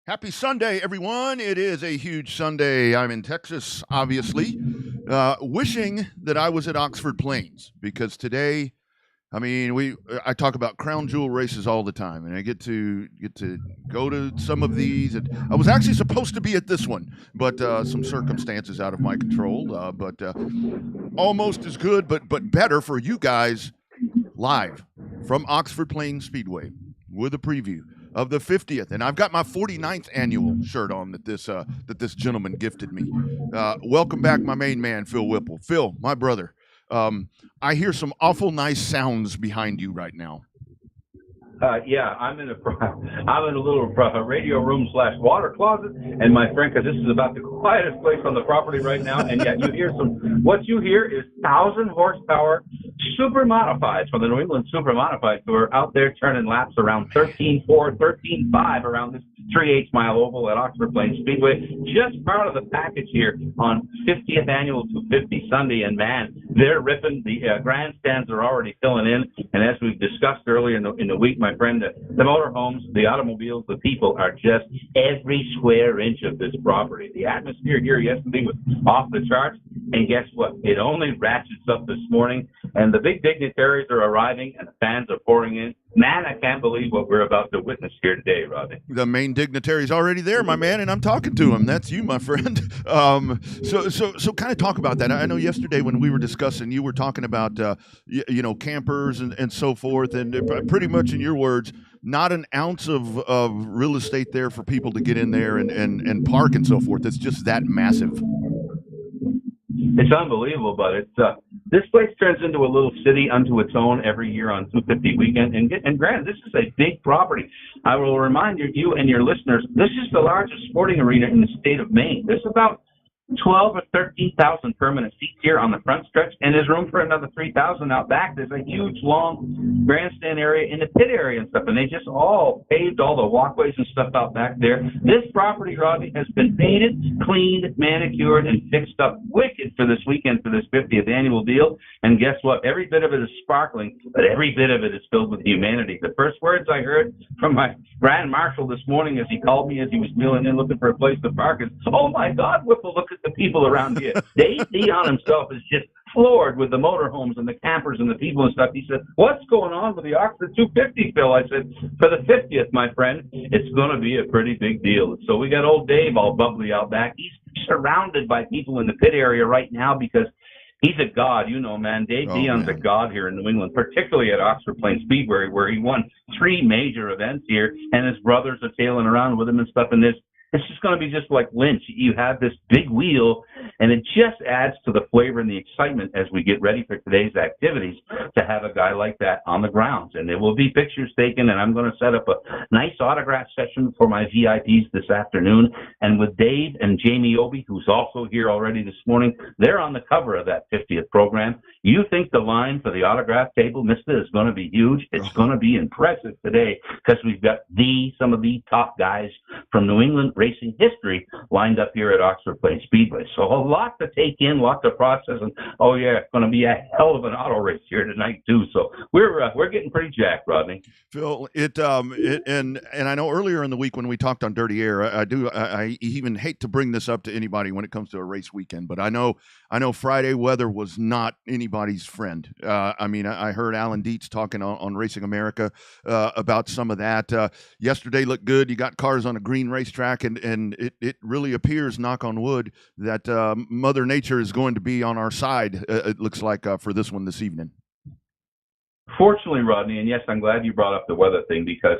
Happy Sunday, everyone. It is a huge Sunday. I'm in Texas, obviously. Wishing that I was at Oxford Plains because today, I talk about crown jewel races all the time, and I get to go to some of these. And I was actually supposed to be at this one, but some circumstances out of my control. But almost as good, but better for you guys live from Oxford Plains Speedway with a preview of the 50th, and I've got my 49th annual shirt on that this gentleman gifted me. Welcome back, my main man, Phil Whipple. Phil, my brother. I hear some awful nice sounds behind you right now. Yeah, I'm in a little radio room / water closet, and my friend, because this is about the quietest place on the property right now, and yet you hear what you hear is 1,000 horsepower super modifieds from the New England Super Modified Tour out there turning laps around 13.4, 13.5 around this 3/8 mile oval at Oxford Plains Speedway. Just part of the package here on 50th annual 250 Sunday, and man, they're ripping. The grandstands are already filling in, and as we've discussed earlier in the week, my friend, the motorhomes, the automobiles, the people are just every square inch of this property. The atmosphere here yesterday was off the charts, and guess what? It only ratchets up this morning, and the big dignitaries are arriving, and the fans are pouring in. Man, I can't believe what we're about to witness here today, Rodney. The main dignitary's already there, my man, and I'm talking to him. That's you, my friend. So kind of talk about that. I know yesterday when we were discussing, you were talking about campers and so forth, and pretty much in your words, not an ounce of real estate there for people to get in there and park and so forth. It's just that massive. It's unbelievable, but this place turns into a little city unto its own every year on 250 weekend. And granted, this is a big property. I will remind you and your listeners, this is the largest sporting arena in the state of Maine. There's about 12 or 13,000 permanent seats here on the front stretch, and there's room for another 3,000 out back. There's a huge, long grandstand area in the pit area and stuff, and they just all paved all the walkways and stuff out back there. This property, Rodney, has been painted, cleaned, manicured, and fixed up wicked for this weekend for this 50th annual deal. And guess what? Every bit of it is sparkling, but every bit of it is filled with humanity. The first words I heard from my grand marshal this morning as he called me as he was wheeling in looking for a place to park is, "Oh my God, Whipple, look at the people around here." Dave Dion himself is just floored with the motorhomes and the campers and the people and stuff. He said, "What's going on with the Oxford 250, Phil?" I said, "For the 50th, my friend, it's going to be a pretty big deal." So we got old Dave all bubbly out back. He's surrounded by people in the pit area right now because he's a god, man. Dave Dion's man. a god here in New England, particularly at Oxford Plains Speedway, where he won 3 major events here, and his brothers are tailing around with him and stuff. And it's just going to be just like Lynch. You have this big wheel, and it just adds to the flavor and the excitement as we get ready for today's activities to have a guy like that on the grounds. And there will be pictures taken, and I'm going to set up a nice autograph session for my VIPs this afternoon. And with Dave and Jamie Obi, who's also here already this morning, they're on the cover of that 50th program. You think the line for the autograph table, mister, is going to be huge? It's going to be impressive today because we've got some of the top guys from New England racing history lined up here at Oxford Plains Speedway. So a lot to take in, lot to process, and it's going to be a hell of an auto race here tonight too. So we're getting pretty jacked, Rodney. Phil, and I know earlier in the week when we talked on Dirty Air, I even hate to bring this up to anybody when it comes to a race weekend, but I know Friday weather was not anybody's friend. I heard Alan Dietz talking on Racing America about some of that. Yesterday looked good. You got cars on a green racetrack, and it really appears, knock on wood, that Mother Nature is going to be on our side. It looks like for this one this evening. Fortunately, Rodney, and yes, I'm glad you brought up the weather thing because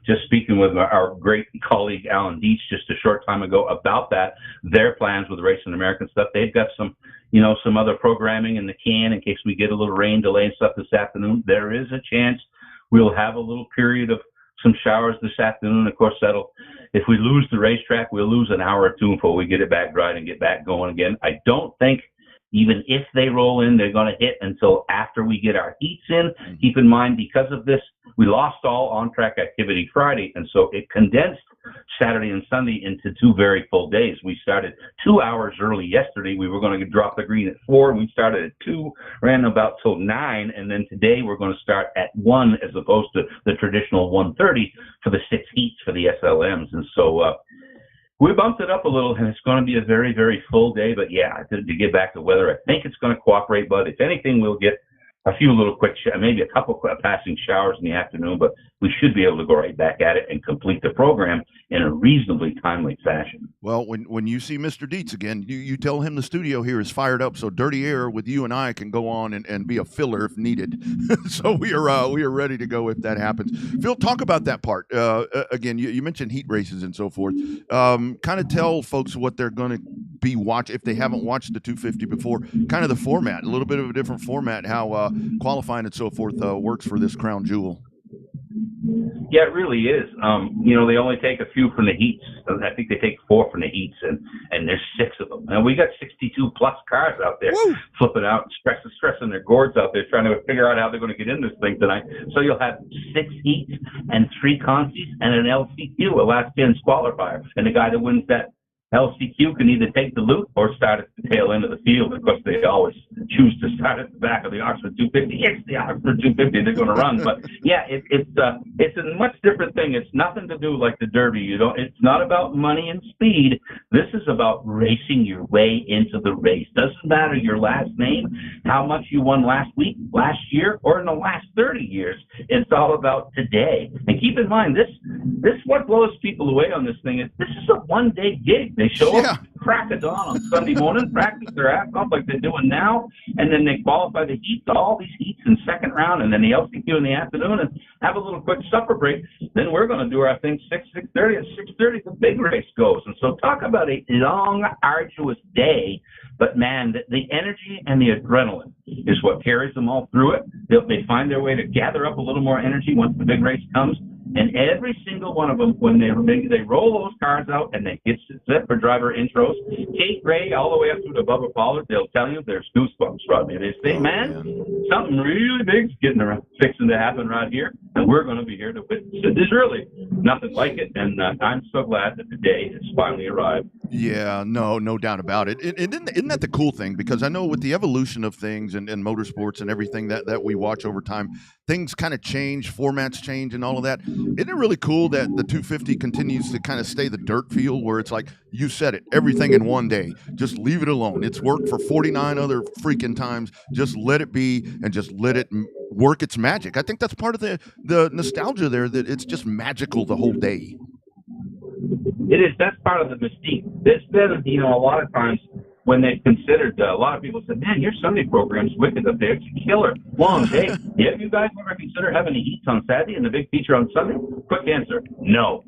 just speaking with our great colleague Alan Dietz just a short time ago about that, their plans with Racing American stuff, they've got some other programming in the can in case we get a little rain delay and stuff this afternoon. There is a chance we'll have a little period of some showers this afternoon. Of course, if we lose the racetrack, we'll lose an hour or two before we get it back dried and get back going again. I don't think Even if they roll in, they're going to hit until after we get our heats in. Keep in mind, because of this, we lost all on-track activity Friday, and so it condensed Saturday and Sunday into 2 very full days. We started 2 hours early yesterday. We were going to drop the green at 4, and we started at 2, ran about till 9, and then today we're going to start at 1 as opposed to the traditional 1:30 for the 6 heats for the SLMs. And so we bumped it up a little, and it's going to be a very, very full day. But yeah, to get back to weather, I think it's going to cooperate. But if anything, we'll get a few little quick, maybe a couple passing showers in the afternoon, but we should be able to go right back at it and complete the program in a reasonably timely fashion. Well, when you see Mr. Dietz again, you tell him the studio here is fired up, so Dirty Air with you and I can go on and be a filler if needed. So we are ready to go if that happens. Phil, talk about that part. Again, you mentioned heat races and so forth. Kind of tell folks what they're going to be watching if they haven't watched the 250 before, kind of the format, a little bit of a different format, how qualifying and so forth works for this crown jewel. Yeah, it really is. They only take a few from the heats. I think they take 4 from the heats, and there's 6 of them. And we got 62 plus cars out there flipping out, stressing their gourds out there, trying to figure out how they're going to get in this thing tonight. So you'll have 6 heats and 3 consies and an LCQ, a last 10 qualifier. And the guy that wins that LCQ can either take the loot or start at the tail end of the field. Of course, they always choose to start at the back of the Oxford 250. It's the Oxford 250 they're going to run. But yeah, it's a much different thing. It's nothing to do like the Derby. It's not about money and speed. This is about racing your way into the race. Doesn't matter your last name, how much you won last week, last year, or in the last 30 years. It's all about today. And keep in mind, this what blows people away on this thing is this is a one-day gig. They show up crack of dawn on Sunday morning, practice their ass off like they're doing now, and then they qualify the heats, all these heats in second round, and then the LCQ in the afternoon, and have a little quick supper break. Then we're going to do our thing 6:30, and 6:30 the big race goes. And so talk about a long, arduous day, but man, the energy and the adrenaline is what carries them all through it. They find their way to gather up a little more energy once the big race comes. And every single one of them, when they roll those cars out and they get set for driver intros, Kate Gray all the way up through to Bubba Pollard, they'll tell you there's goosebumps, Rodney. They say, man, something really big's fixing to happen right here, and we're going to be here to witness it. There's really nothing like it, and I'm so glad that the day has finally arrived. Yeah, no doubt about it. Isn't that the cool thing? Because I know with the evolution of things and motorsports and everything that we watch over time, things kind of change, formats change and all of that. Isn't it really cool that the 250 continues to kind of stay the dirt feel where it's like, you said it, everything in one day. Just leave it alone. It's worked for 49 other freaking times. Just let it be and just let it work its magic. I think that's part of the nostalgia there, that it's just magical the whole day. It is. That's part of the mystique. There's been, a lot of times when they've considered, a lot of people said, man, your Sunday program's wicked up there. It's a killer. Long day. Have you guys ever considered having the heats on Saturday and the big feature on Sunday? Quick answer, no.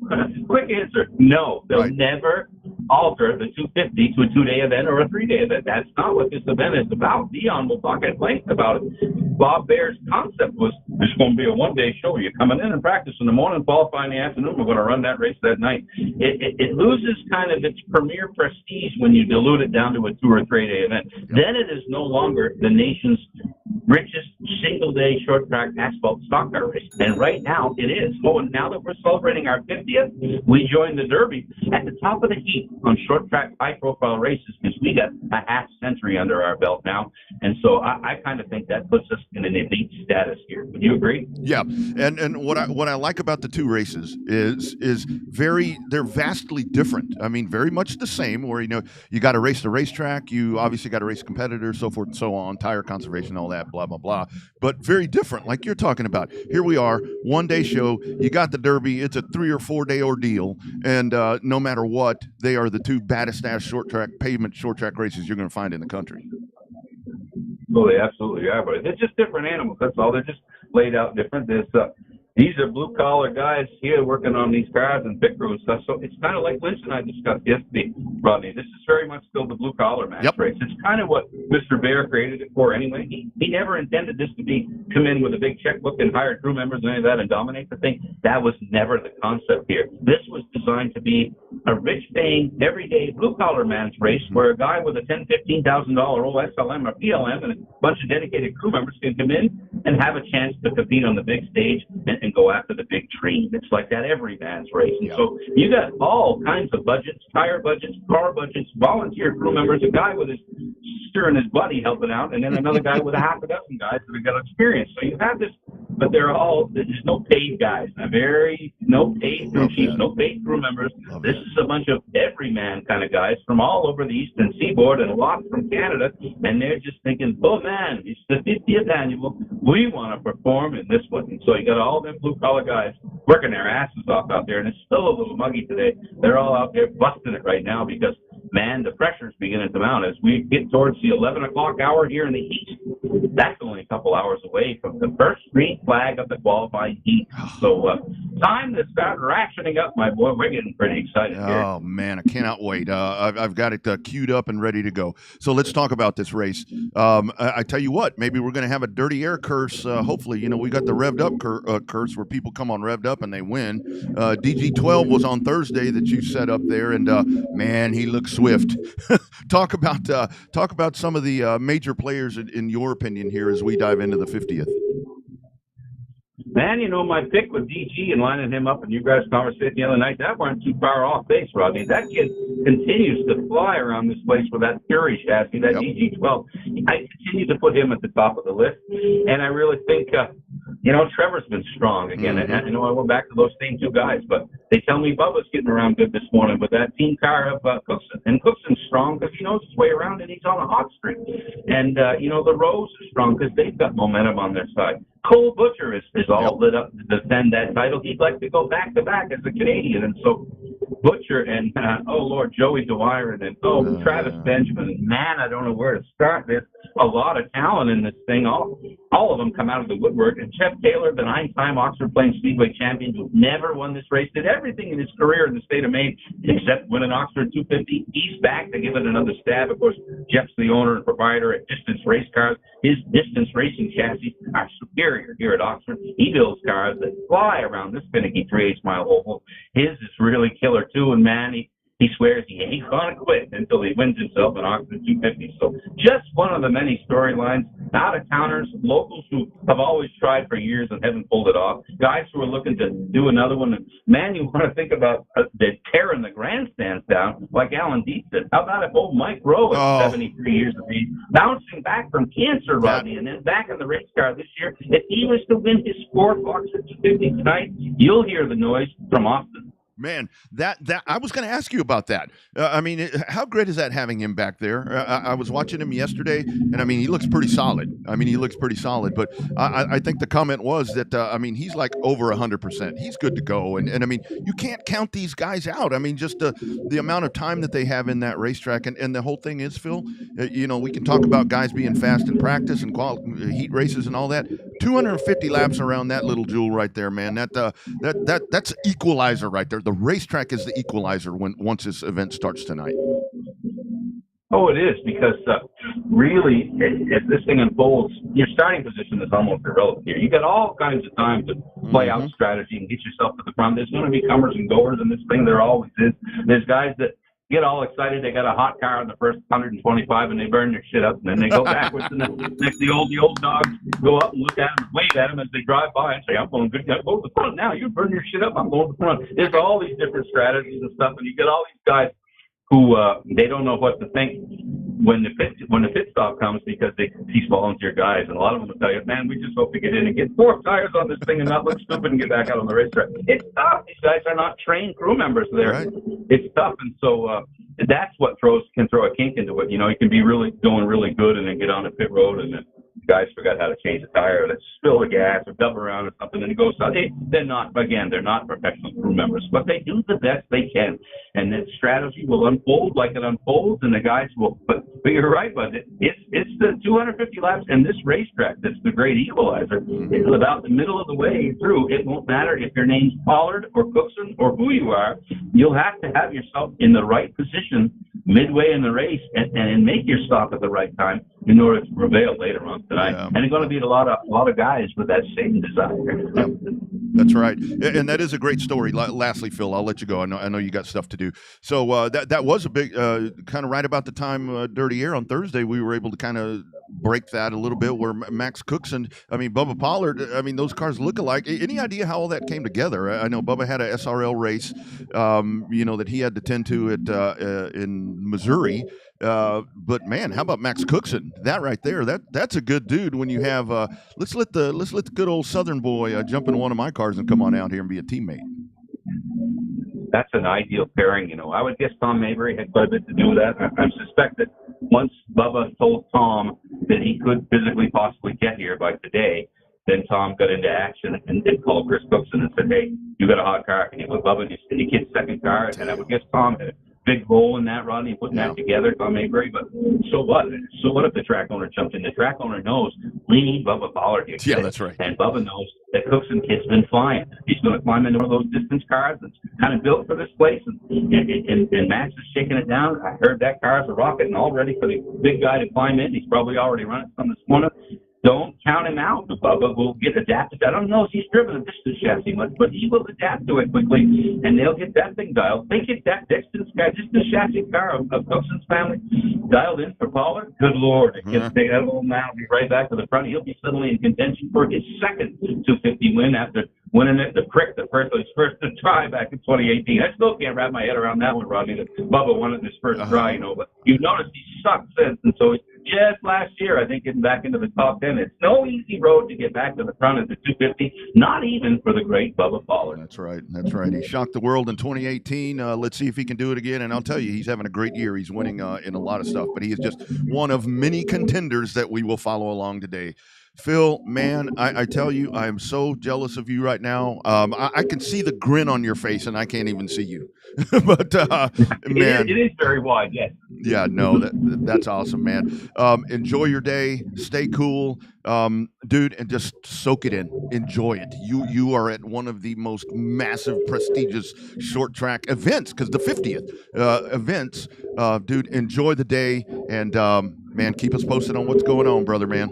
Quick answer, no. They'll never alter the 250 to a 2-day event or a 3-day event. That's not what this event is about. Dion will talk at length about it. Bob Baer's concept was, this is going to be a one-day show. You're coming in and practice in the morning, qualify in the afternoon. We're going to run that race that night. It loses kind of its premier prestige when you dilute it down to a 2- or 3-day event. Then it is no longer the nation's richest single-day short-track asphalt stock car race. And right now it is. Oh, and now that we're celebrating our 50th, we joined the Derby at the top of the heap on short-track high-profile races because we got a half-century under our belt now. And so I kind of think that puts us in an elite status here. Would you agree? Yeah, and what I like about the two races is they're vastly different. I mean, very much the same. Where you got to race the racetrack, you obviously got to race competitors, so forth and so on, tire conservation, all that, blah blah blah. But very different, like you're talking about. Here we are, one-day show. You got the Derby. It's a 3- or 4-day ordeal, and no matter what, they are the two baddest ass pavement short track races you're going to find in the country. Well, they absolutely are, but they're just different animals. That's all. They're just laid out different. There's, these are blue collar guys here working on these cars and pit crew and stuff. So it's kind of like Lynch and I discussed yesterday, Rodney. This is very much still the blue collar match race. It's kind of what Mr. Bear created it for anyway. He never intended this to be come in with a big checkbook and hire crew members and any of that and dominate the thing. That was never the concept here. This was designed to be a rich paying, everyday blue collar man's race where a guy with a $10,000, $15,000 old SLM or PLM and a bunch of dedicated crew members can come in and have a chance to compete on the big stage and go after the big dream. It's like that every man's race. And so you got all kinds of budgets, tire budgets, car budgets, volunteer crew members, a guy with his sister and his buddy helping out, and then another guy with a half a dozen guys that have got experience. So you have this, but there's no paid guys. No paid crew chiefs, no paid crew members. This is a bunch of everyman kind of guys from all over the Eastern Seaboard and a lot from Canada, and they're just thinking, oh man, it's the 50th annual. We want to perform in this one. And so you got all them blue collar guys working their asses off out there, and it's still a little muggy today. They're all out there busting it right now because, man, the pressure's beginning to mount as we get towards the 11 o'clock hour here in the heat. That's only a couple hours away from the first green flag of the qualifying heat. So time to start ratcheting up, my boy. We're getting pretty excited here. Oh, man, I cannot wait. I've got it queued up and ready to go. So let's talk about this race. I tell you what, maybe we're going to have a dirty air curse. Hopefully, we got the revved up curse where people come on revved up and they win. DG12 was on Thursday that you set up there, and man, he looks swift. Talk about some of the major players in your opinion here as we dive into the 50th. Man, my pick with DG and lining him up in you guys' conversation the other night, that weren't too far off base, Rodney. That kid continues to fly around this place with that Fury chassis, that DG12. I continue to put him at the top of the list, and I really think, Trevor's been strong again. Mm-hmm. And I know I went back to those same two guys, but they tell me Bubba's getting around good this morning with that team car of Cookson. And Cookson's strong because he knows his way around and he's on a hot streak. And, the Rose is strong because they've got momentum on their side. Cole Butcher is all lit up to defend that title. He'd like to go back-to-back as a Canadian. And so Butcher and, Joey Dwyer and Travis Benjamin. Man, I don't know where to start. There's a lot of talent in this thing. All of them come out of the woodwork. And Jeff Taylor, the 9-time Oxford Plains Speedway champion who never won this race, did everything in his career in the state of Maine except win an Oxford 250. He's back to give it another stab. Of course, Jeff's the owner and proprietor at Distance Race Cars. His distance racing chassis are superior here at Oxford. He builds cars that fly around this finicky 3/8 mile oval. His is really killer too, and man, he swears he ain't gonna quit until he wins himself an Oxford 250. So just one of the many storylines. Out of towners, locals who have always tried for years and haven't pulled it off. Guys who are looking to do another one. And man, you want to think about tearing the grandstands down like Alan Dietz did. How about if old Mike Rowe at 73 years of age, bouncing back from cancer, Rodney, and then back in the race car this year? If he was to win his fourth Oxford 250 tonight, you'll hear the noise from Austin. Man, that I was going to ask you about that. How great is that having him back there? I was watching him yesterday, and he looks pretty solid. But I think the comment was that he's like over 100%. He's good to go, and you can't count these guys out. Just the amount of time that they have in that racetrack, and the whole thing is, Phil. We can talk about guys being fast in practice and heat races and all that. 250 laps around that little jewel right there, man. That's equalizer right there. The racetrack is the equalizer once this event starts tonight. Oh, it is, because really, if this thing unfolds, your starting position is almost irrelevant here. You got all kinds of time to play out strategy and get yourself to the front. There's going to be comers and goers in this thing. There always is. There's guys that get all excited. They got a hot car in the first 125 and they burn their shit up, and then they go backwards. And then the old dogs go up and look at them and wave at them as they drive by and say, "I'm going good. Go to the front now. You burn your shit up. I'm going to the front." There's all these different strategies and stuff, and you get all these guys who they don't know what to think when the pit stop comes, because these volunteer guys, and a lot of them will tell you, "Man, we just hope to get in and get 4 tires on this thing and not look stupid and get back out on the racetrack." It's tough. These guys are not trained crew members there. Right. It's tough, and so that's what can throw a kink into it. You can be really going really good and then get on the pit road and then guys forgot how to change a tire, let's spill the gas or dump around or something, and it goes south. They're not professional crew members, but they do the best they can. And that strategy will unfold like it unfolds, and the guys will put But you're right, bud. It's the 250 laps, and this racetrack that's the great equalizer. It's about the middle of the way through. It won't matter if your name's Pollard or Cookson or who you are. You'll have to have yourself in the right position midway in the race and make your stop at the right time in order to prevail later on tonight. Yeah. And it's going to be a lot of guys with that same desire. Yep. That's right, and that is a great story. Lastly, Phil, I'll let you go. I know you got stuff to do. So that was a big kind of right about the time Dirty Air on Thursday. We were able to kind of break that a little bit. Where Max Cookson, I mean Bubba Pollard, I mean those cars look alike. Any idea how all that came together? I know Bubba had a SRL race, that he had to tend to in Missouri. But man, how about Max Cookson? That right there, that's a good dude. When you have let's let the good old Southern boy jump in one of my cars and come on out here and be a teammate. That's an ideal pairing. I would guess Tom Mabry had quite a bit to do with that. I suspect that once Bubba told Tom that he could physically possibly get here by today, then Tom got into action and called Chris Cookson and said, "Hey, you got a hot car. Can you put Bubba in the kid's second car?" And I would guess Tom had a big role in that, Rodney, putting that together, Tom Mabry. But so what? So what if the track owner jumped in? The track owner knows we need Bubba Pollard here. Yeah, that's right. And Bubba knows that Cookson kid's been flying. He's going to climb into one of those distance cars that's kind of built for this place. And Max is shaking it down. I heard that car's a rocket and all ready for the big guy to climb in. He's probably already running some this morning. Don't count him out. Bubba will get adapted. I don't know if he's driven a distance chassis much, but he will adapt to it quickly, and they'll get that thing dialed. They get that distance chassis car of Cookson's family dialed in for Pollard. Good Lord. It gets take that little man, be right back to the front. He'll be suddenly in contention for his second 250 win after winning it his first try back in 2018. I still can't wrap my head around that one, Rodney, that Bubba won it his first try, but you notice he sucked since, and so just last year, I think, getting back into the top 10. It's no easy road to get back to the front of the 250, not even for the great Bubba Pollard. That's right. He shocked the world in 2018. Let's see if he can do it again. And I'll tell you, he's having a great year. He's winning in a lot of stuff, but he is just one of many contenders that we will follow along today. Phil, man, I tell you, I am so jealous of you right now. I can see the grin on your face, and I can't even see you. But man, it is very wide. Yes. Yeah, no, that's awesome, man. Enjoy your day. Stay cool, dude, and just soak it in. Enjoy it. You are at one of the most massive, prestigious short track events, because the 50th events, dude. Enjoy the day, and man, keep us posted on what's going on, brother, man.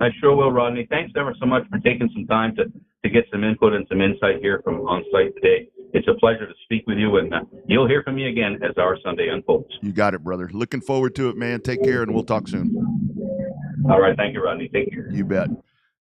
I sure will, Rodney. Thanks ever so much for taking some time to get some input and some insight here from on site today. It's a pleasure to speak with you, and you'll hear from me again as our Sunday unfolds. You got it, brother. Looking forward to it, man. Take care, and we'll talk soon. All right. Thank you, Rodney. Take care. You bet.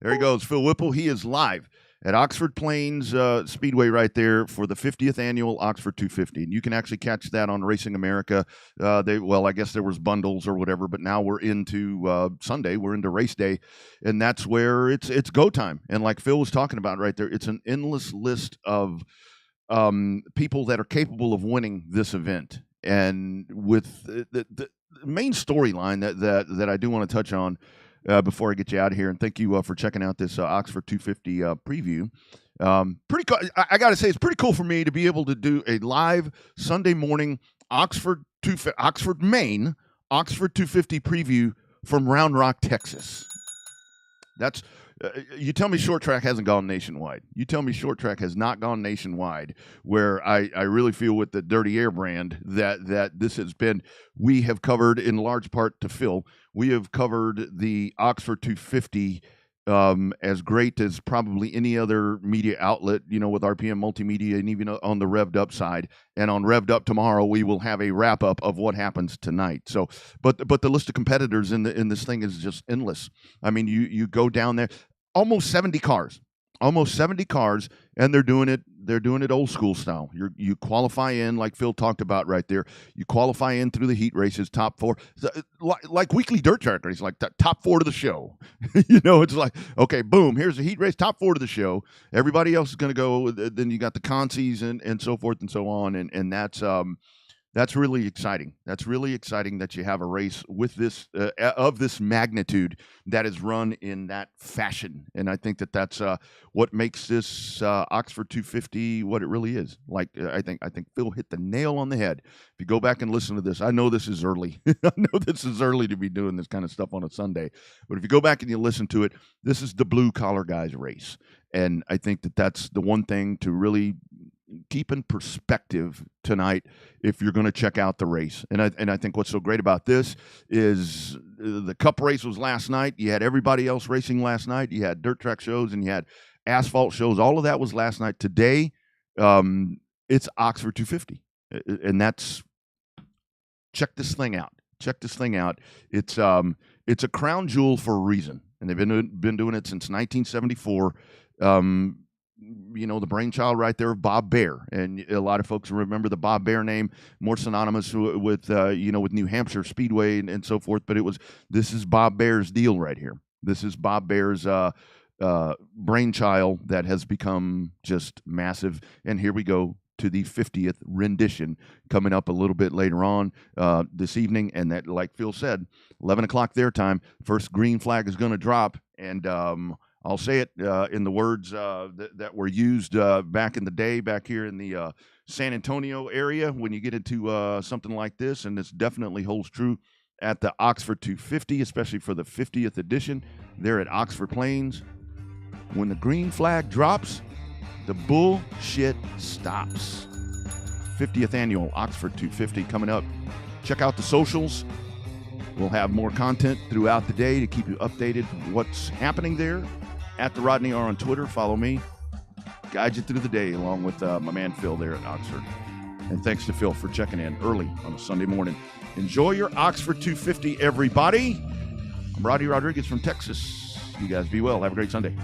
There he goes, Phil Whipple. He is live at Oxford Plains Speedway right there for the 50th annual Oxford 250. And you can actually catch that on Racing America. I guess there was bundles or whatever, but now we're into Sunday. We're into race day, and that's where it's go time. And like Phil was talking about right there, it's an endless list of people that are capable of winning this event. And with the main storyline that I do want to touch on before I get you out of here, and thank you for checking out this Oxford 250 preview. Pretty cool. I got to say, it's pretty cool for me to be able to do a live Sunday morning Oxford, Maine, Oxford 250 preview from Round Rock, Texas. That's you tell me short track hasn't gone nationwide. You tell me short track has not gone nationwide, where I really feel with the Dirty Air brand that this has been, we have covered in large part to Phil, we have covered the Oxford 250 as great as probably any other media outlet, with RPM Multimedia, and even on the Revved Up side. And on Revved Up tomorrow, we will have a wrap up of what happens tonight. So, but the list of competitors in this thing is just endless. I mean, you go down there, almost 70 cars, and they're doing it old school style. You qualify in, like Phil talked about right there. You qualify in through the heat races, top four, like weekly dirt track race, like the top four to the show. It's like, okay, boom, here's the heat race, top four to the show. Everybody else is going to go. Then you got the consies and so forth and so on. And that's That's really exciting. That's really exciting that you have a race with this of this magnitude that is run in that fashion, and I think that that's what makes this Oxford 250 what it really is. Like I think Phil hit the nail on the head. If you go back and listen to this, I know this is early. I know this is early to be doing this kind of stuff on a Sunday, but if you go back and you listen to it, this is the blue collar guys race, and I think that that's the one thing to really keep in perspective tonight if you're going to check out the race. And I think what's so great about this is the Cup race was last night. You had everybody else racing last night. You had dirt track shows and you had asphalt shows. All of that was last night. Today, it's Oxford 250, and that's check this thing out. Check this thing out. It's a crown jewel for a reason, and they've been doing it since 1974. The brainchild right there of Bob Bear, and a lot of folks remember the Bob Bear name, more synonymous with with New Hampshire Speedway and so forth. But this is Bob Bear's deal right here. This is Bob Bear's brainchild that has become just massive. And here we go to the 50th rendition coming up a little bit later on this evening. And that, like Phil said, 11 o'clock their time, first green flag is going to drop. And I'll say it in the words that were used back in the day, back here in the San Antonio area, when you get into something like this, and this definitely holds true at the Oxford 250, especially for the 50th edition there at Oxford Plains. When the green flag drops, the bullshit stops. 50th annual Oxford 250 coming up. Check out the socials. We'll have more content throughout the day to keep you updated what's happening there. At the Rodney R on Twitter, follow me. Guide you through the day along with my man Phil there at Oxford. And thanks to Phil for checking in early on a Sunday morning. Enjoy your Oxford 250, everybody. I'm Rodney Rodriguez from Texas. You guys be well. Have a great Sunday.